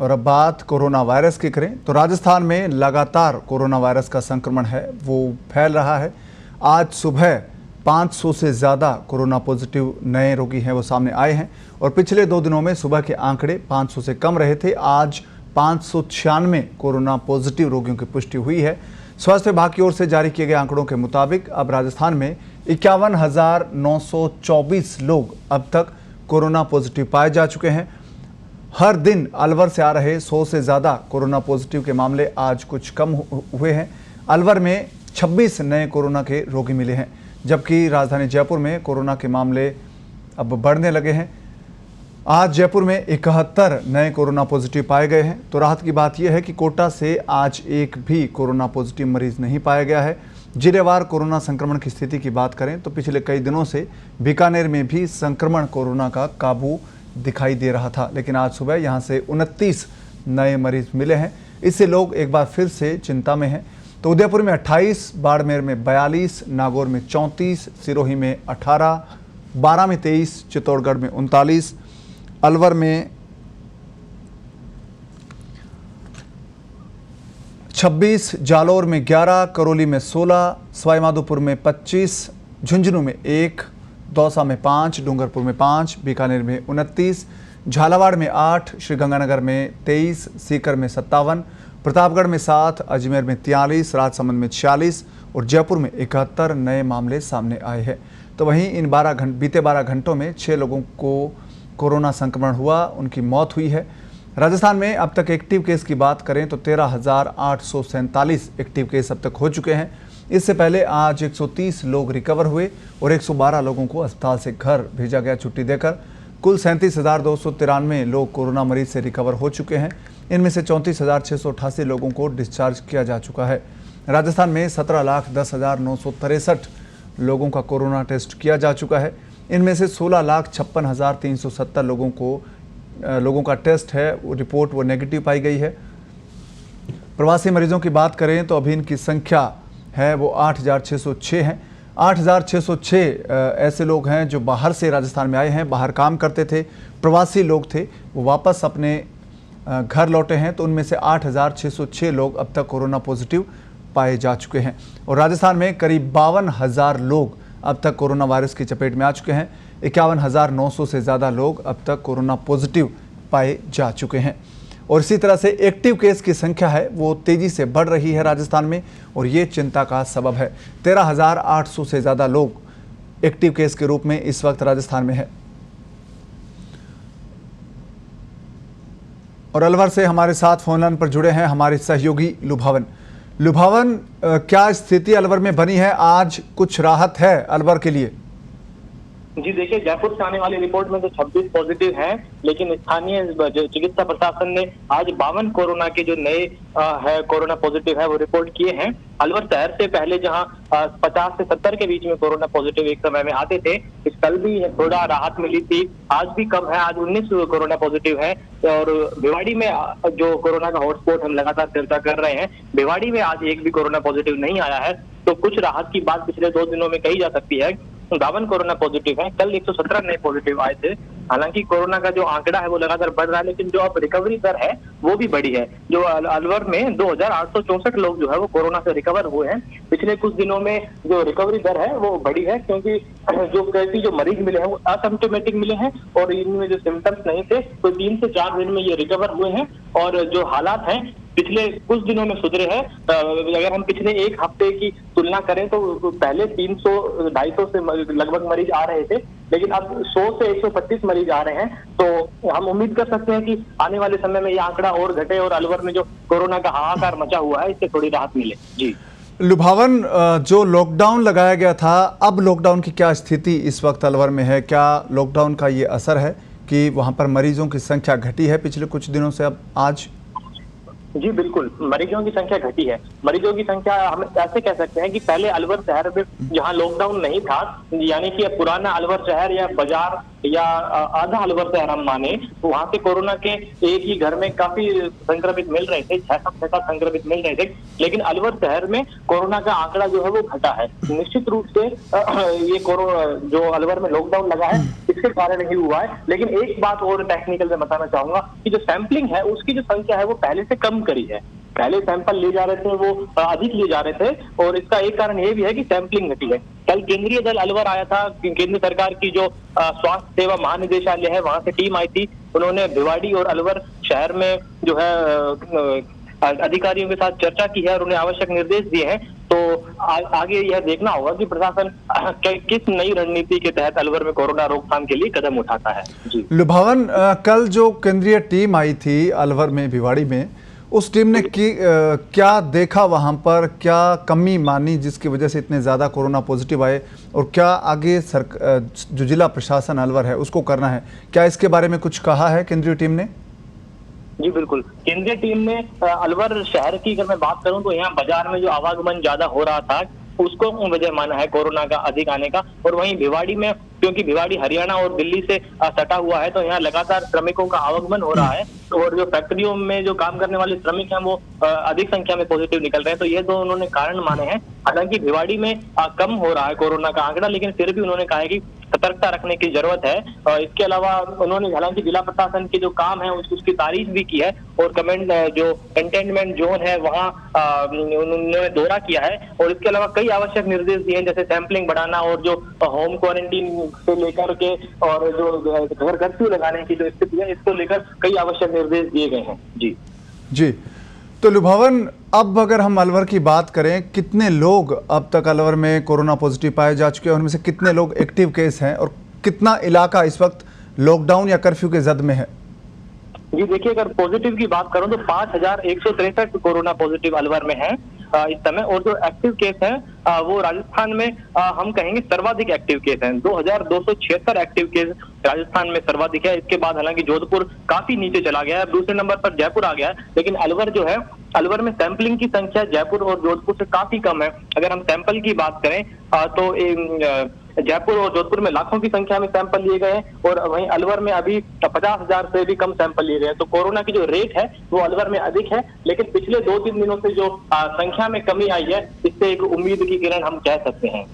और अब बात कोरोना वायरस की करें तो राजस्थान में लगातार कोरोना वायरस का संक्रमण है वो फैल रहा है। आज सुबह 500 से ज़्यादा कोरोना पॉजिटिव नए रोगी हैं वो सामने आए हैं और पिछले 2 दिनों में सुबह के आंकड़े 500 से कम रहे थे। आज 596 कोरोना पॉजिटिव रोगियों की पुष्टि हुई है। स्वास्थ्य विभाग की ओर से जारी किए गए आंकड़ों के मुताबिक अब राजस्थान में 51,924 लोग अब तक कोरोना पॉजिटिव पाए जा चुके हैं। हर दिन अलवर से आ रहे 100 से ज़्यादा कोरोना पॉजिटिव के मामले आज कुछ कम हुए हैं। अलवर में 26 नए कोरोना के रोगी मिले हैं, जबकि राजधानी जयपुर में कोरोना के मामले अब बढ़ने लगे हैं। आज जयपुर में 71 नए कोरोना पॉजिटिव पाए गए हैं। तो राहत की बात यह है कि कोटा से आज एक भी कोरोना पॉजिटिव मरीज नहीं पाया गया है। जिलेवार कोरोना संक्रमण की स्थिति की बात करें तो पिछले कई दिनों से बीकानेर में भी संक्रमण कोरोना का काबू दिखाई दे रहा था, लेकिन आज सुबह यहां से 29 नए मरीज मिले हैं। इससे लोग एक बार फिर से चिंता में हैं। तो उदयपुर में 28, बाड़मेर में 42, नागौर में 34, सिरोही में 18, बारां में 23, चित्तौड़गढ़ में 39, अलवर में 26, जालौर में 11, करौली में 16, सवाईमाधोपुर में 25, झुंझुनू में 1, दौसा में 5, डूंगरपुर में 5, बीकानेर में 29, झालावाड़ में 8, श्रीगंगानगर में 23, सीकर में 57, प्रतापगढ़ में 7, अजमेर में 43, राजसमंद में 46 और जयपुर में 71 नए मामले सामने आए हैं। तो वहीं इन बीते 12 घंटों में 6 लोगों को कोरोना संक्रमण हुआ, उनकी मौत हुई है। राजस्थान में अब तक एक्टिव केस की बात करें तो 13,847 एक्टिव केस अब तक हो चुके हैं। इससे पहले आज 130 लोग रिकवर हुए और 112 लोगों को अस्पताल से घर भेजा गया छुट्टी देकर। कुल 37,293 लोग कोरोना मरीज से रिकवर हो चुके हैं। इनमें से 34,688 लोगों को डिस्चार्ज किया जा चुका है। राजस्थान में 17,10,963 लोगों का कोरोना टेस्ट किया जा चुका है। इनमें से 16,56,370 लोगों का टेस्ट है वो रिपोर्ट वो नेगेटिव पाई गई है। प्रवासी मरीजों की बात करें तो अभी इनकी संख्या है वो 8,606 हैं। 8,606 ऐसे लोग हैं जो बाहर से राजस्थान में आए हैं, बाहर काम करते थे, प्रवासी लोग थे, वो वापस अपने घर लौटे हैं। तो उनमें से 8,606 लोग अब तक कोरोना पॉजिटिव पाए जा चुके हैं और राजस्थान में करीब 52,000 लोग अब तक कोरोना वायरस की चपेट में आ चुके हैं। 51,900 से ज़्यादा लोग अब तक कोरोना पॉजिटिव पाए जा चुके हैं और इसी तरह से एक्टिव केस की संख्या है वो तेज़ी से बढ़ रही है राजस्थान में और ये चिंता का सबब है। 13,800 से ज़्यादा लोग एक्टिव केस के रूप में इस वक्त राजस्थान में है। और अलवर से हमारे साथ फोन लाइन पर जुड़े हैं हमारे सहयोगी लुभावन। लुभावन, क्या स्थिति अलवर में बनी है? आज कुछ राहत है अलवर के लिए? जी देखिए, जयपुर से आने वाली रिपोर्ट में तो 26 पॉजिटिव हैं, लेकिन स्थानीय चिकित्सा प्रशासन ने आज 52 कोरोना के जो नए है कोरोना पॉजिटिव है वो रिपोर्ट किए हैं। अलवर शहर से पहले जहां 50 से 70 के बीच में कोरोना पॉजिटिव एक समय में आते थे, इस कल भी थोड़ा राहत मिली थी, आज भी कम है, आज 19 कोरोना पॉजिटिव है। और भिवाड़ी में जो कोरोना का हॉटस्पॉट हम लगातार चर्चा कर रहे हैं, भिवाड़ी में आज एक भी कोरोना पॉजिटिव नहीं आया है। तो कुछ राहत की बात पिछले 2 दिनों में कही जा सकती है। 52 कोरोना पॉजिटिव है, कल 117 नए पॉजिटिव आए थे। हालांकि कोरोना का जो आंकड़ा है वो लगातार बढ़ रहा है, लेकिन जो अब रिकवरी दर है वो भी बढ़ी है। जो अलवर में 2,864 लोग जो है वो कोरोना से रिकवर हुए हैं। पिछले कुछ दिनों में जो रिकवरी दर है वो बढ़ी है, क्योंकि जो मरीज मिले हैं वो असिम्प्टोमेटिक मिले हैं और इनमें जो सिम्टम्स नहीं थे तो 3 से 4 दिन में ये रिकवर हुए हैं। और जो हालात हैं पिछले कुछ दिनों में सुधरे हैं। अगर हम पिछले एक हफ्ते की तुलना करें तो पहले 300-250 से लगभग मरीज आ रहे थे, लेकिन अब 100 से 125 मरीज आ रहे हैं। तो हम उम्मीद कर सकते हैं कि आने वाले समय में ये आंकड़ा और घटे और अलवर में जो कोरोना का हाहाकार मचा हुआ है इससे थोड़ी राहत मिले। जी लुभावन, जो लॉकडाउन लगाया गया था, अब लॉकडाउन की क्या स्थिति इस वक्त अलवर में है? क्या लॉकडाउन का ये असर है कि वहां पर मरीजों की संख्या घटी है पिछले कुछ दिनों से अब आज? जी बिल्कुल, मरीजों की संख्या घटी है। मरीजों की संख्या हम ऐसे कह सकते हैं कि पहले अलवर शहर में जहां लॉकडाउन नहीं था, यानी कि पुराना अलवर शहर या बाजार या आधा अलवर शहर हम माने तो वहां से कोरोना के एक ही घर में काफी संक्रमित मिल रहे थे, 6-7 संक्रमित मिल रहे थे, लेकिन अलवर शहर में कोरोना का आंकड़ा जो है वो घटा है। निश्चित रूप से ये कोरोना जो अलवर में लॉकडाउन लगा है इसके कारण ही हुआ है। लेकिन एक बात और टेक्निकल में बताना चाहूंगा कि जो सैंपलिंग है उसकी जो संख्या है वो पहले से कम करी है। पहले सैंपल लिए जा रहे थे वो अधिक लिए जा रहे थे और इसका एक कारण ये भी है कि सैंपलिंग घटी है। कल केंद्रीय दल अलवर आया था, केंद्र सरकार की जो स्वास्थ्य सेवा महानिदेशालय है वहां से टीम आई थी। उन्होंने भिवाड़ी और अलवर शहर में जो है अधिकारियों के साथ चर्चा की है और उन्हें आवश्यक निर्देश दिए हैं। तो आगे यह देखना होगा कि प्रशासन किस नई रणनीति के तहत अलवर में कोरोना रोकथाम के लिए कदम उठाता है। जी लुभावन, कल जो केंद्रीय टीम आई थी अलवर में, भिवाड़ी में, उस टीम ने क्या देखा वहां पर, क्या कमी मानी जिसकी वजह से इतने ज़्यादा कोरोना पॉजिटिव आए, और क्या आगे जो जिला प्रशासन अलवर है उसको करना है? क्या इसके बारे में कुछ कहा है केंद्रीय टीम ने? जी बिल्कुल, केंद्रीय टीम ने अलवर शहर की अगर मैं बात करूं तो यहाँ बाजार में जो आवागमन ज्यादा हो रहा था उसको वजह माना है कोरोना का अधिक आने का। और वहीं भिवाड़ी में, क्योंकि भिवाड़ी हरियाणा और दिल्ली से सटा हुआ है तो यहाँ लगातार श्रमिकों का आवागमन हो रहा है और जो फैक्ट्रियों में जो काम करने वाले श्रमिक हैं वो अधिक संख्या में पॉजिटिव निकल रहे हैं। तो ये दो उन्होंने कारण माने हैं। हालांकि भिवाड़ी में कम हो रहा है कोरोना का आंकड़ा, लेकिन फिर भी उन्होंने कहा है कि सतर्कता रखने की जरूरत है। इसके अलावा उन्होंने हालांकि जिला प्रशासन के जो काम है उसकी तारीफ भी की है और कमेंट जो कंटेनमेंट जोन है वहाँ उन्होंने दौरा किया है और इसके अलावा कई आवश्यक निर्देश दिए हैं, जैसे सैंपलिंग बढ़ाना और जो होम क्वारंटीन से लेकर के और जो घर कर्फ्यू लगाने की जो स्थिति है इसको लेकर कई आवश्यक निर्देश दिए गए हैं। जी जी, तो लुभावन, अब अगर हम अलवर की बात करें, कितने लोग अब तक अलवर में कोरोना पॉजिटिव पाए जा चुके हैं, उनमें से कितने लोग एक्टिव केस हैं और कितना इलाका इस वक्त लॉकडाउन या कर्फ्यू के जद में है? जी देखिए, अगर पॉजिटिव की बात करूं तो 5163 कोरोना पॉजिटिव अलवर में है इस समय। और जो एक्टिव केस है वो राजस्थान में हम कहेंगे सर्वाधिक एक्टिव केस हैं। 2276 एक्टिव केस राजस्थान में सर्वाधिक है। इसके बाद हालांकि जोधपुर काफी नीचे चला गया है, दूसरे नंबर पर जयपुर आ गया है। लेकिन अलवर जो है, अलवर में सैंपलिंग की संख्या जयपुर और जोधपुर से काफी कम है। अगर हम सैंपल की बात करें तो जयपुर और जोधपुर में लाखों की संख्या में सैंपल लिए गए हैं और वहीं अलवर में अभी 50,000 से भी कम सैंपल लिए गए हैं। तो कोरोना की जो रेट है वो अलवर में अधिक है, लेकिन पिछले 2-3 दिनों से जो संख्या में कमी आई है इससे एक उम्मीद की किरण हम कह सकते हैं।